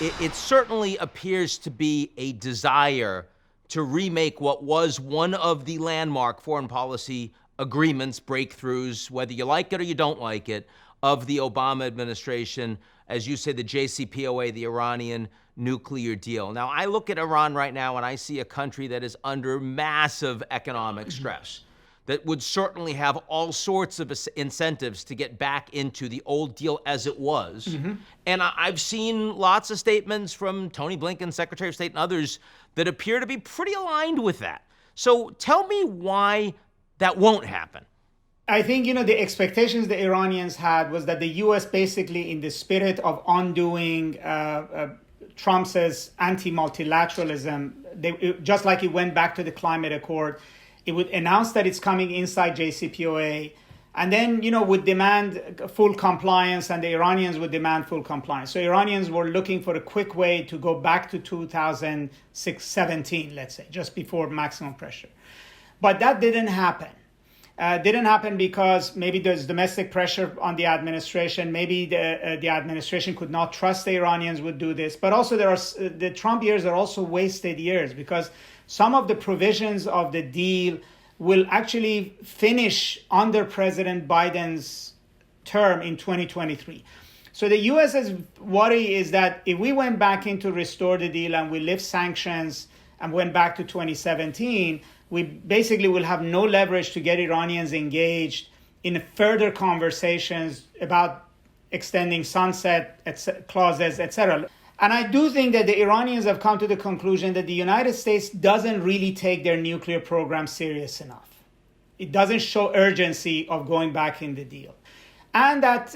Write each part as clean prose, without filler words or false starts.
It certainly appears to be a desire to remake what was one of the landmark foreign policy agreements, breakthroughs, whether you like it or you don't like it, of the Obama administration, as you say, the JCPOA, the Iranian nuclear deal. Now, I look at Iran right now and I see a country that is under massive economic stress, that would certainly have all sorts of incentives to get back into the old deal as it was. Mm-hmm. And I've seen lots of statements from Tony Blinken, Secretary of State, and others that appear to be pretty aligned with that. So tell me why that won't happen. I think, the expectations the Iranians had was that the U.S. basically, in the spirit of undoing Trump's anti-multilateralism, just like it went back to the climate accord, it would announce that it's coming inside JCPOA, and then, would demand full compliance, and the Iranians would demand full compliance. So Iranians were looking for a quick way to go back to 2017, let's say, just before maximum pressure. But that didn't happen. Didn't happen because maybe there's domestic pressure on the administration. Maybe the administration could not trust the Iranians would do this. But also the Trump years are also wasted years, because some of the provisions of the deal will actually finish under President Biden's term in 2023. So the U.S.'s worry is that if we went back into restore the deal and we lift sanctions and went back to 2017, we basically will have no leverage to get Iranians engaged in further conversations about extending sunset clauses, etc. And I do think that the Iranians have come to the conclusion that the United States doesn't really take their nuclear program serious enough. It doesn't show urgency of going back in the deal. And that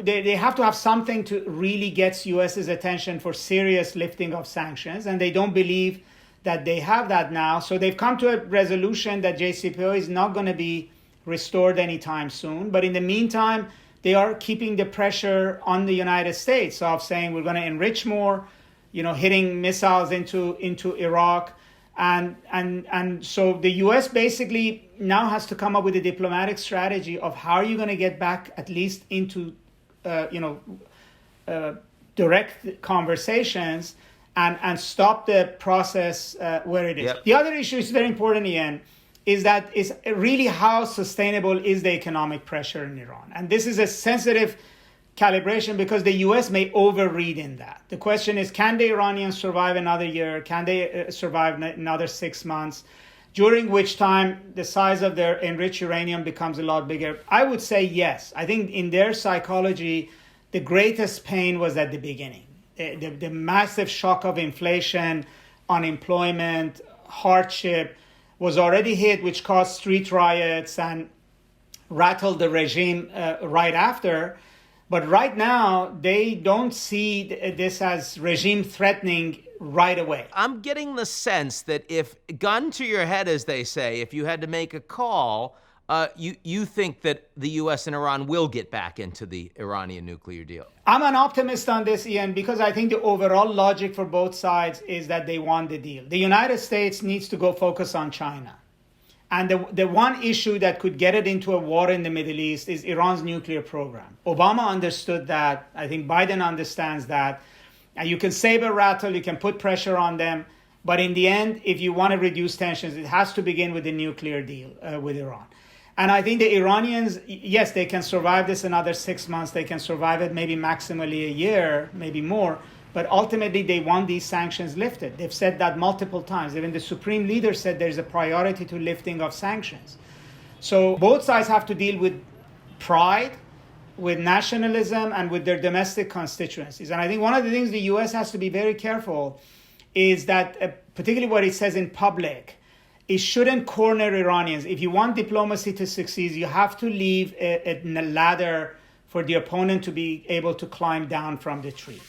they have to have something to really get U.S.'s attention for serious lifting of sanctions. And they don't believe that they have that now. So they've come to a resolution that JCPOA is not going to be restored anytime soon. But in the meantime, they are keeping the pressure on the United States of saying we're going to enrich more, hitting missiles into Iraq. And so the U.S. basically now has to come up with a diplomatic strategy of how are you going to get back at least into, direct conversations and stop the process where it is. Yep. The other issue is very important, Ian, is that is really how sustainable is the economic pressure in Iran. And this is a sensitive calibration because the U.S. may overread in that. The question is, can the Iranians survive another year? Can they survive another 6 months? During which time the size of their enriched uranium becomes a lot bigger. I would say yes. I think in their psychology, the greatest pain was at the beginning. The massive shock of inflation, unemployment, hardship was already hit, which caused street riots and rattled the regime right after. But right now, they don't see this as regime threatening right away. I'm getting the sense that if gun to your head, as they say, if you had to make a call, you think that the U.S. and Iran will get back into the Iranian nuclear deal? I'm an optimist on this, Ian, because I think the overall logic for both sides is that they want the deal. The United States needs to go focus on China. And the one issue that could get it into a war in the Middle East is Iran's nuclear program. Obama understood that. I think Biden understands that. And you can saber rattle, you can put pressure on them. But in the end, if you want to reduce tensions, it has to begin with the nuclear deal with Iran. And I think the Iranians, yes, they can survive this another 6 months. They can survive it maybe maximally a year, maybe more. But ultimately, they want these sanctions lifted. They've said that multiple times. Even the supreme leader said there's a priority to lifting of sanctions. So both sides have to deal with pride, with nationalism, and with their domestic constituencies. And I think one of the things the U.S. has to be very careful is that, particularly what it says in public, it shouldn't corner Iranians. If you want diplomacy to succeed, you have to leave a ladder for the opponent to be able to climb down from the tree.